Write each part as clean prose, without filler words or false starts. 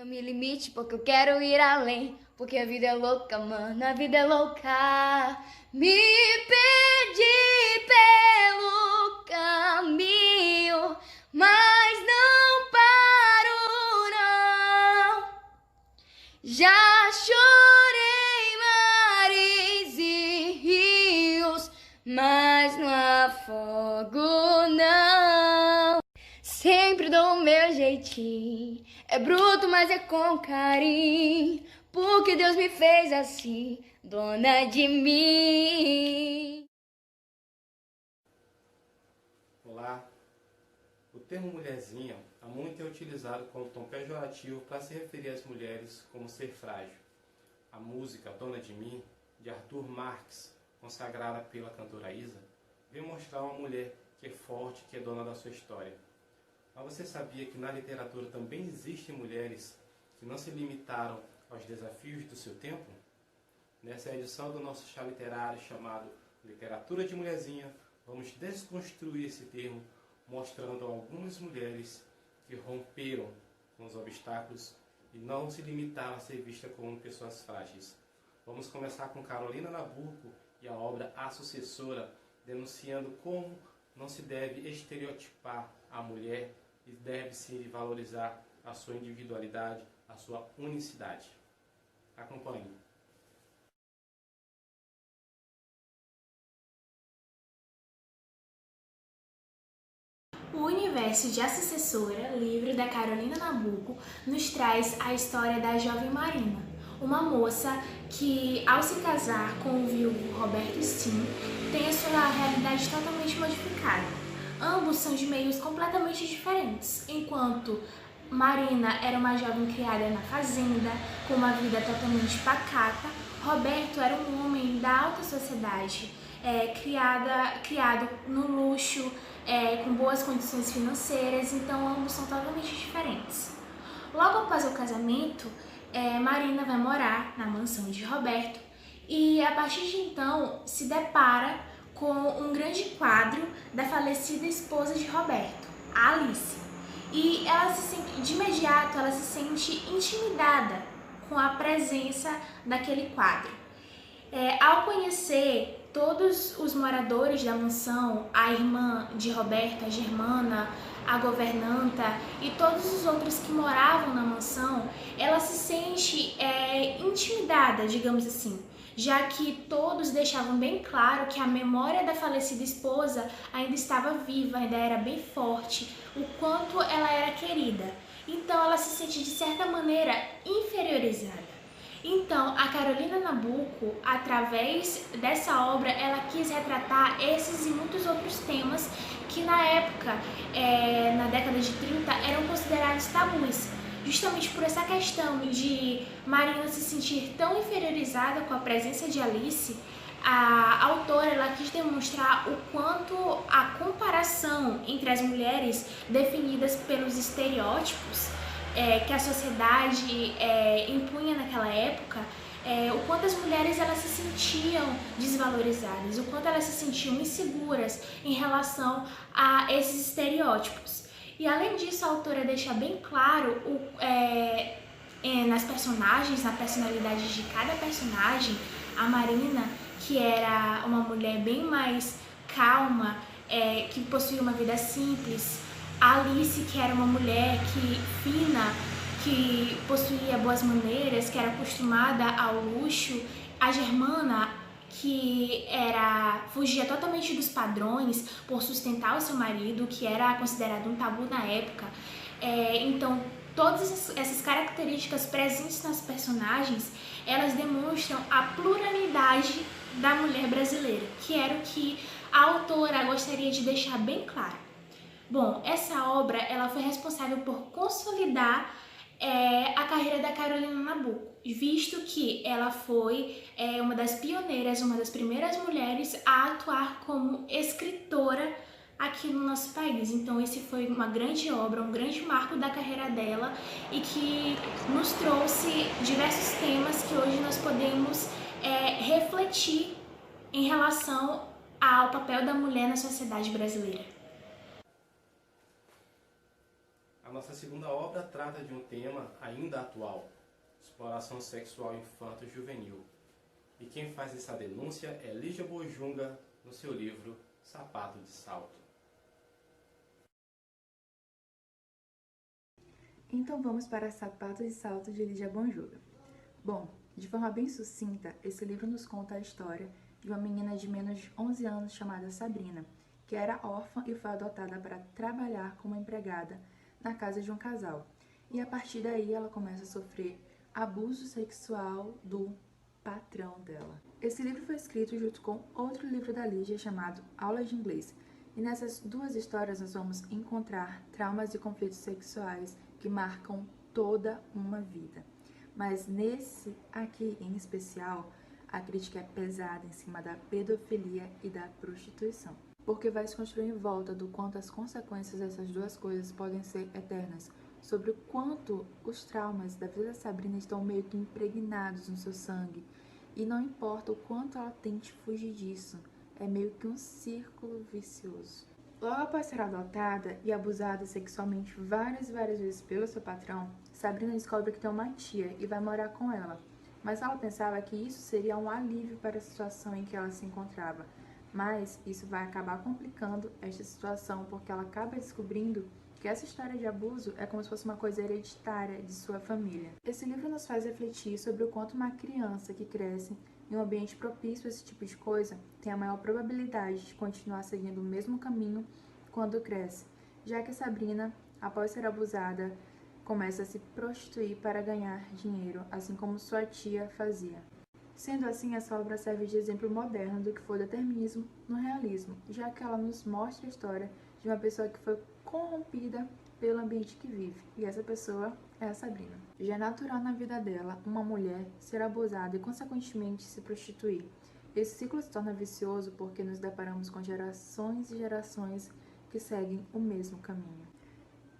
Não me limite porque eu quero ir além, porque a vida é louca, mano, a vida é louca. Me perdi pelo caminho, mas não paro não. Já chorei mares e rios, mas não afogo não. Sempre dou o meu jeitinho, é bruto, mas é com carinho, porque Deus me fez assim, dona de mim. Olá. O termo mulherzinha há muito é utilizado como tom pejorativo para se referir às mulheres como ser frágil. A música Dona de Mim, de Arthur Marques, consagrada pela cantora Isa, vem mostrar uma mulher que é forte, que é dona da sua história. Mas você sabia que na literatura também existem mulheres que não se limitaram aos desafios do seu tempo? Nessa edição do nosso chá literário chamado Literatura de Mulherzinha, vamos desconstruir esse termo, mostrando algumas mulheres que romperam com os obstáculos e não se limitaram a ser vistas como pessoas frágeis. Vamos começar com Carolina Nabuco e a obra A Sucessora, denunciando como não se deve estereotipar a mulher e deve-se valorizar a sua individualidade, a sua unicidade. Acompanhe. O universo de A Sucessora, livro da Carolina Nabuco, nos traz a história da jovem Marina, uma moça que, ao se casar com o viúvo Roberto Steen, tem a sua realidade totalmente modificada. Ambos são de meios completamente diferentes, enquanto Marina era uma jovem criada na fazenda, com uma vida totalmente pacata, Roberto era um homem da alta sociedade, criado no luxo, com boas condições financeiras, então ambos são totalmente diferentes. Logo após o casamento, Marina vai morar na mansão de Roberto e a partir de então se depara com um grande quadro da falecida esposa de Roberto, a Alice. E ela de imediato ela se sente intimidada com a presença daquele quadro. Ao conhecer todos os moradores da mansão, a irmã de Roberto, a Germana, a governanta e todos os outros que moravam na mansão, ela se sente intimidada, digamos assim, já que todos deixavam bem claro que a memória da falecida esposa ainda estava viva, ainda era bem forte, o quanto ela era querida. Então ela se sente de certa maneira inferiorizada. Então, a Carolina Nabuco, através dessa obra, ela quis retratar esses e muitos outros temas que na época, na década de 30, eram considerados tabus. Justamente por essa questão de Marina se sentir tão inferiorizada com a presença de Alice, a autora ela quis demonstrar o quanto a comparação entre as mulheres definidas pelos estereótipos que a sociedade impunha naquela época, o quanto as mulheres elas se sentiam desvalorizadas, o quanto elas se sentiam inseguras em relação a esses estereótipos. E além disso, a autora deixa bem claro nas personagens, na personalidade de cada personagem, a Marina, que era uma mulher bem mais calma, que possuía uma vida simples, a Alice, que era uma mulher fina, que possuía boas maneiras, que era acostumada ao luxo, a Germana, que fugia totalmente dos padrões por sustentar o seu marido, que era considerado um tabu na época. Então, todas essas características presentes nas personagens, elas demonstram a pluralidade da mulher brasileira, que era o que a autora gostaria de deixar bem claro. Bom, essa obra ela foi responsável por consolidar a carreira da Carolina Nabuco, visto que ela foi uma das pioneiras, uma das primeiras mulheres a atuar como escritora aqui no nosso país. Então esse foi uma grande obra, um grande marco da carreira dela e que nos trouxe diversos temas que hoje nós podemos refletir em relação ao papel da mulher na sociedade brasileira. nossa segunda obra trata de um tema ainda atual, exploração sexual infanto-juvenil. E quem faz essa denúncia é Lígia Bojunga, no seu livro Sapato de Salto. Então vamos para Sapato de Salto de Lígia Bojunga. Bom, de forma bem sucinta, esse livro nos conta a história de uma menina de menos de 11 anos chamada Sabrina, que era órfã e foi adotada para trabalhar como empregada na casa de um casal. E a partir daí ela começa a sofrer abuso sexual do patrão dela. Esse livro foi escrito junto com outro livro da Lígia chamado Aula de Inglês. E nessas duas histórias nós vamos encontrar traumas e conflitos sexuais que marcam toda uma vida. Mas nesse aqui em especial, a crítica é pesada em cima da pedofilia e da prostituição, porque vai se construir em volta do quanto as consequências dessas duas coisas podem ser eternas, sobre o quanto os traumas da vida da Sabrina estão meio que impregnados no seu sangue, e não importa o quanto ela tente fugir disso, é meio que um círculo vicioso. Logo após ser adotada e abusada sexualmente várias vezes pelo seu patrão, Sabrina descobre que tem uma tia e vai morar com ela. Mas ela pensava que isso seria um alívio para a situação em que ela se encontrava. Mas isso vai acabar complicando esta situação, porque ela acaba descobrindo que essa história de abuso é como se fosse uma coisa hereditária de sua família. Esse livro nos faz refletir sobre o quanto uma criança que cresce em um ambiente propício a esse tipo de coisa tem a maior probabilidade de continuar seguindo o mesmo caminho quando cresce, já que Sabrina, após ser abusada, começa a se prostituir para ganhar dinheiro, assim como sua tia fazia. Sendo assim, essa obra serve de exemplo moderno do que foi o determinismo no realismo, já que ela nos mostra a história de uma pessoa que foi corrompida pelo ambiente que vive, e essa pessoa é a Sabrina. Já é natural na vida dela uma mulher ser abusada e, consequentemente, se prostituir. Esse ciclo se torna vicioso porque nos deparamos com gerações e gerações que seguem o mesmo caminho.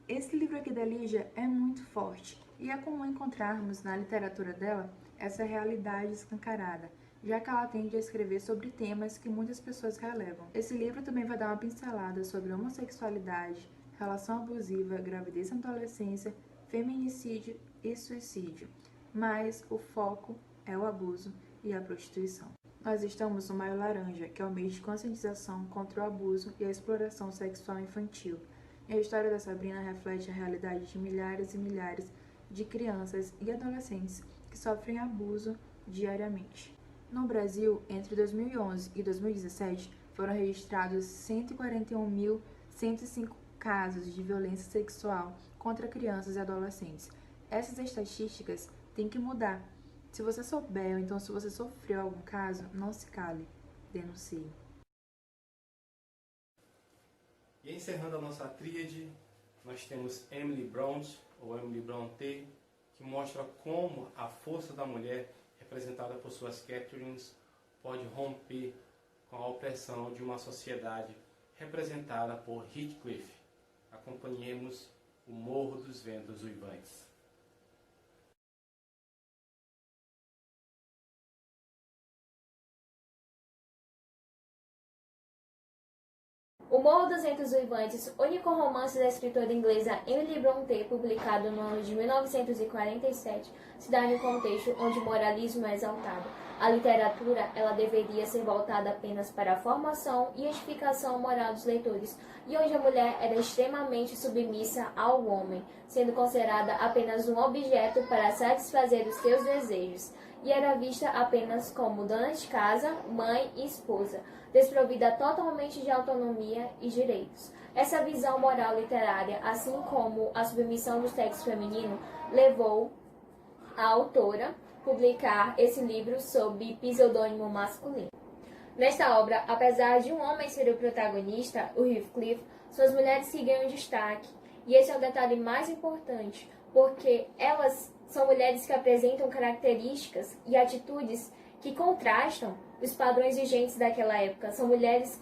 Esse livro aqui da Lígia é muito forte, e é comum encontrarmos na literatura dela essa realidade escancarada, já que ela tende a escrever sobre temas que muitas pessoas relevam. Esse livro também vai dar uma pincelada sobre homossexualidade, relação abusiva, gravidez na adolescência, feminicídio e suicídio, mas o foco é o abuso e a prostituição. Nós estamos no Maio Laranja, que é o mês de conscientização contra o abuso e a exploração sexual infantil. E a história da Sabrina reflete a realidade de milhares e milhares de crianças e adolescentes que sofrem abuso diariamente. No Brasil, entre 2011 e 2017, foram registrados 141.105 casos de violência sexual contra crianças e adolescentes. Essas estatísticas têm que mudar. Se você souber, ou então se você sofreu algum caso, não se cale, denuncie. E encerrando a nossa tríade, nós temos Emily Bront, ou Emily Brontë, que mostra como a força da mulher, representada por suas Catherines, pode romper com a opressão de uma sociedade representada por Heathcliff. Acompanhemos o Morro dos Ventos Uivantes. O Morro dos Ventos Uivantes, único romance da escritora inglesa Emily Brontë, publicado no ano de 1947, se dá em um contexto onde o moralismo é exaltado. A literatura, ela deveria ser voltada apenas para a formação e edificação moral dos leitores, e onde a mulher era extremamente submissa ao homem, sendo considerada apenas um objeto para satisfazer os seus desejos, e era vista apenas como dona de casa, mãe e esposa, desprovida totalmente de autonomia e direitos. Essa visão moral literária, assim como a submissão do sexo feminino, levou a autora a publicar esse livro sob pseudônimo masculino. Nesta obra, apesar de um homem ser o protagonista, o Heathcliff, suas mulheres se ganham destaque. E esse é o detalhe mais importante, porque elas são mulheres que apresentam características e atitudes que contrastam os padrões vigentes daquela época. São mulheres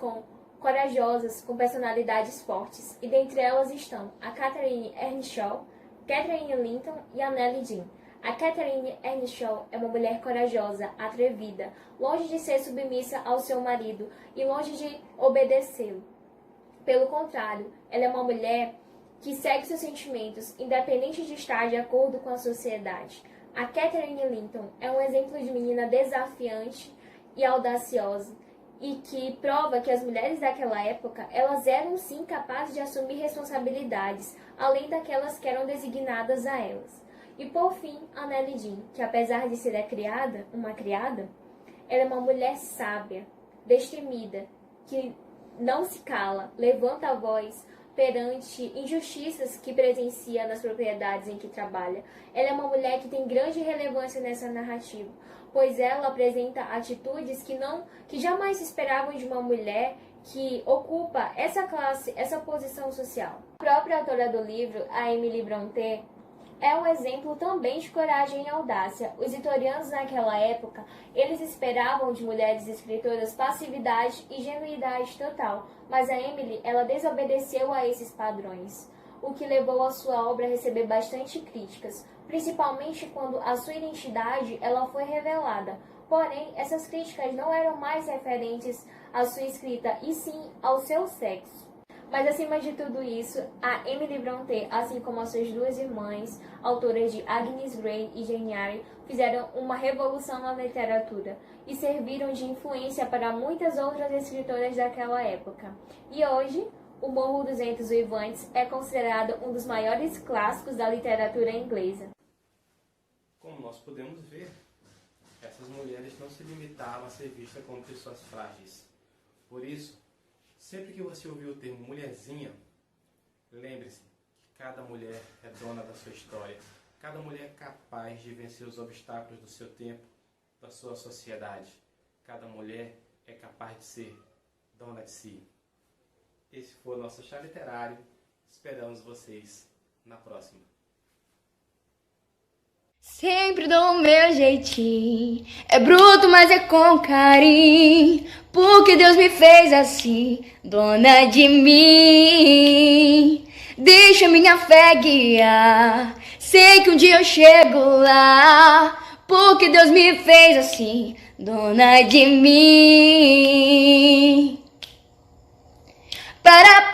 corajosas, com personalidades fortes, e dentre elas estão a Catherine Earnshaw, Catherine Linton e a Nellie Dean. A Catherine Earnshaw é uma mulher corajosa, atrevida, longe de ser submissa ao seu marido e longe de obedecê-lo. Pelo contrário, ela é uma mulher que segue seus sentimentos, independente de estar de acordo com a sociedade. A Catherine Linton é um exemplo de menina desafiante e audaciosa, e que prova que as mulheres daquela época, elas eram sim capazes de assumir responsabilidades, além daquelas que eram designadas a elas. E por fim, a Nelly Jean, que apesar de ser uma criada, ela é uma mulher sábia, destemida, que não se cala, levanta a voz perante injustiças que presencia nas propriedades em que trabalha. Ela é uma mulher que tem grande relevância nessa narrativa, pois ela apresenta atitudes que jamais se esperavam de uma mulher que ocupa essa classe, essa posição social. A própria autora do livro, a Emily Brontë, é um exemplo também de coragem e audácia. Os vitorianos naquela época, eles esperavam de mulheres escritoras passividade e genuidade total, mas a Emily, ela desobedeceu a esses padrões, o que levou a sua obra a receber bastante críticas, principalmente quando a sua identidade ela foi revelada. Porém, essas críticas não eram mais referentes à sua escrita, e sim ao seu sexo. Mas acima de tudo isso, a Emily Brontë, assim como as suas duas irmãs, autoras de Agnes Grey e Jane Eyre, fizeram uma revolução na literatura e serviram de influência para muitas outras escritoras daquela época. E hoje, O Morro dos Ventos Uivantes é considerado um dos maiores clássicos da literatura inglesa. Como nós podemos ver, essas mulheres não se limitavam a ser vistas como pessoas frágeis. Por isso, sempre que você ouvir o termo mulherzinha, lembre-se que cada mulher é dona da sua história. Cada mulher é capaz de vencer os obstáculos do seu tempo, da sua sociedade. Cada mulher é capaz de ser dona de si. Esse foi o nosso chá literário. Esperamos vocês na próxima. Sempre dou o meu jeitinho, é bruto, mas é com carinho, porque Deus me fez assim, dona de mim. Deixa minha fé guiar, sei que um dia eu chego lá, porque Deus me fez assim, dona de mim. Para